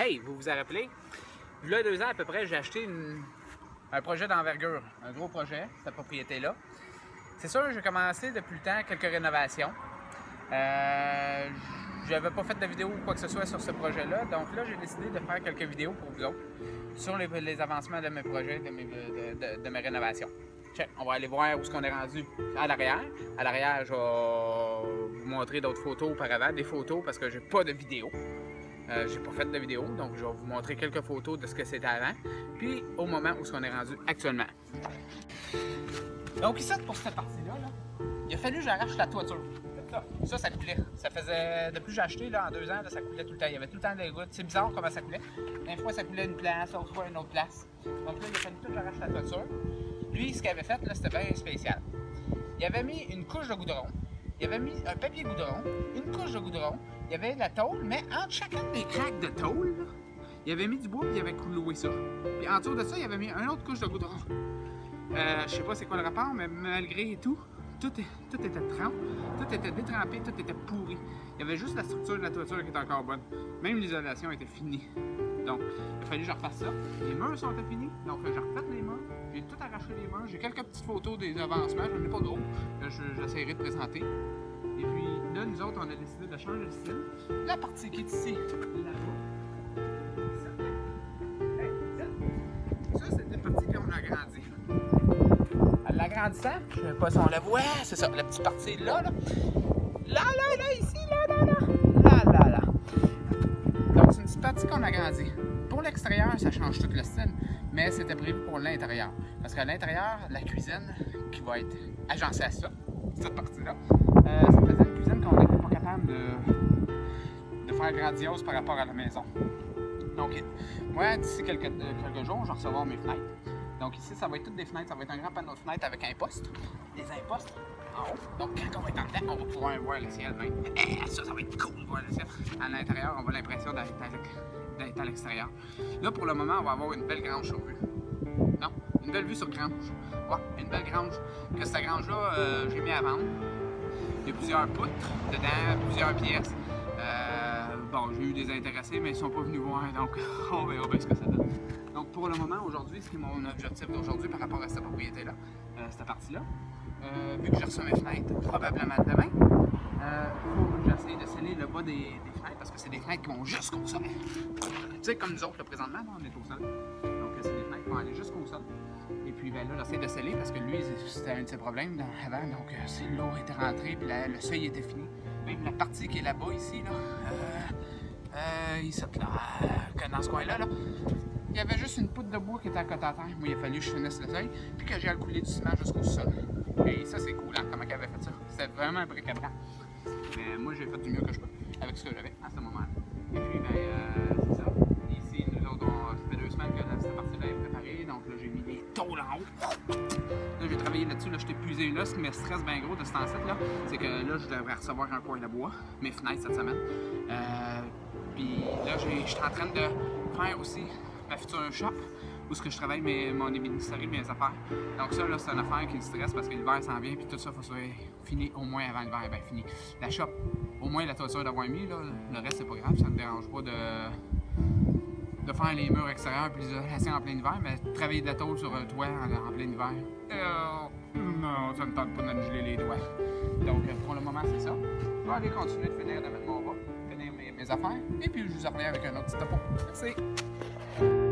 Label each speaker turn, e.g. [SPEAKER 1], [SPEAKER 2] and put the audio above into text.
[SPEAKER 1] Hey, vous vous en rappelez? Il y a 2 ans à peu près, j'ai acheté un projet d'envergure, un gros projet, cette propriété-là. C'est sûr, j'ai commencé depuis le temps quelques rénovations. J'avais pas fait de vidéo ou quoi que ce soit sur ce projet-là, donc là, j'ai décidé de faire quelques vidéos pour vous autres sur les avancements de mes projets, de mes rénovations. Check. On va aller voir où est-ce qu'on est rendu à l'arrière. À l'arrière, je vais vous montrer d'autres photos auparavant, des photos parce que j'ai pas de vidéo. J'ai pas fait de vidéo, donc je vais vous montrer quelques photos de ce que c'était avant, puis au moment où on est rendu actuellement. Donc ici, pour cette partie-là, il a fallu que j'arrache la toiture. Ça coulait. Ça faisait, depuis que j'ai acheté, là, en 2 ans, là, ça coulait tout le temps. Il y avait tout le temps des gouttes. C'est bizarre comment ça coulait. Une fois, ça coulait une place, l'autre fois, une autre place. Donc là, il a fallu que j'arrache la toiture. Lui, ce qu'il avait fait, là, c'était bien spécial. Il avait mis une couche de goudron. Il avait mis un papier goudron, une couche de goudron. Il y avait de la tôle, mais entre chacune des craques de tôle, là, il avait mis du bois et il avait cloué ça. Puis en dessous de ça, il avait mis une autre couche de goudron. Je sais pas c'est quoi le rapport, mais malgré tout, tout était trempé, tout était détrempé, tout était pourri. Il y avait juste la structure de la toiture qui était encore bonne. Même l'isolation était finie. Donc, il a fallu que je refasse ça. Les murs sont finis, donc j'ai refait les murs. J'ai tout arraché les murs. J'ai quelques petites photos des avancements, je n'en ai pas gros. J'essaierai de présenter. Et puis là, nous autres, on a décidé de changer de style. La partie qui est ici, là-bas. Ça, c'est la partie qu'on a agrandie. En l'agrandissant, je ne sais pas si on la voit, c'est ça, la petite partie là. Là, ici, là. Donc, c'est une petite partie qu'on a agrandie. Pour l'extérieur, ça change tout le style, mais c'était prévu pour l'intérieur. Parce qu'à l'intérieur, la cuisine qui va être agencée à ça, cette partie-là, ça faisait une cuisine qu'on n'était pas capable de faire grandiose par rapport à la maison. Donc, moi, d'ici quelques jours, je vais recevoir mes fenêtres. Donc ici, ça va être toutes des fenêtres, ça va être un grand panneau de fenêtres avec un poste, des impostes en haut. Donc quand on va être en dedans, on va pouvoir voir le ciel même. Ça va être cool de voir le ciel. À l'intérieur, on va l'impression d'être à l'extérieur. Là, pour le moment, on va avoir une belle grange sur vue. Non, une belle vue sur grange. Ouais, une belle grange. Que cette grange-là, j'ai mis à vendre. Il y a plusieurs poutres dedans, plusieurs pièces. Bon, j'ai eu des intéressés, mais ils ne sont pas venus voir, donc on verra bien ce que ça donne. Donc pour le moment, aujourd'hui, ce qui est mon objectif d'aujourd'hui par rapport à cette propriété-là, cette partie-là, vu que j'ai reçu mes fenêtres probablement demain, il faut que j'essaye de sceller le bas des fenêtres parce que c'est des fenêtres qui vont jusqu'au sol. Tu sais, comme nous autres, là, présentement, là, on est au sol. Donc c'est des fenêtres qui vont aller jusqu'au sol. Et puis ben, là, j'essaie de sceller parce que lui, c'était un de ses problèmes avant. Donc l'eau était rentrée, puis le seuil était fini. Même la partie qui est là-bas, ici, là, ici, là, dans ce coin-là, il y avait juste une poutre de bois qui était à côté à terre. Moi, il a fallu que je finisse le seuil, puis que j'ai couler du ciment jusqu'au sol. Et ça, c'est cool, hein, comment il avait fait ça. C'était vraiment un bric-à-brac. Mais moi, j'ai fait du mieux que je peux avec ce que j'avais à ce moment-là. Et puis, ben, c'est ça. Ici, nous autres, ça fait 2 semaines que cette partie-là est préparée. Donc là, j'ai mis les tôles en haut. Là, j'ai travaillé là-dessus. Là, je t'ai épuisé là. Ce qui me stresse bien gros de ce temps-ci, là, c'est que là, je devrais recevoir un coin de bois, mes fenêtres cette semaine. Puis là, je suis en train de faire aussi ma future shop où ce que je travaille mon ébénisterie, mes affaires. Donc ça, là, c'est une affaire qui me stresse parce que l'hiver s'en vient puis tout ça, il faut que ça soit fini au moins avant l'hiver. Ben fini. La shop, au moins la toiture d'avoir mis, là, le reste c'est pas grave, ça me dérange pas de faire les murs extérieurs puis l'isolation en plein hiver, mais travailler de la tôle sur un toit en plein hiver, non, ça me tente pas de me geler les doigts. Donc pour le moment, c'est ça. Je vais aller continuer de finir de mettre mon bas, finir mes affaires, et puis je vous reviens avec un autre petit topo. Merci!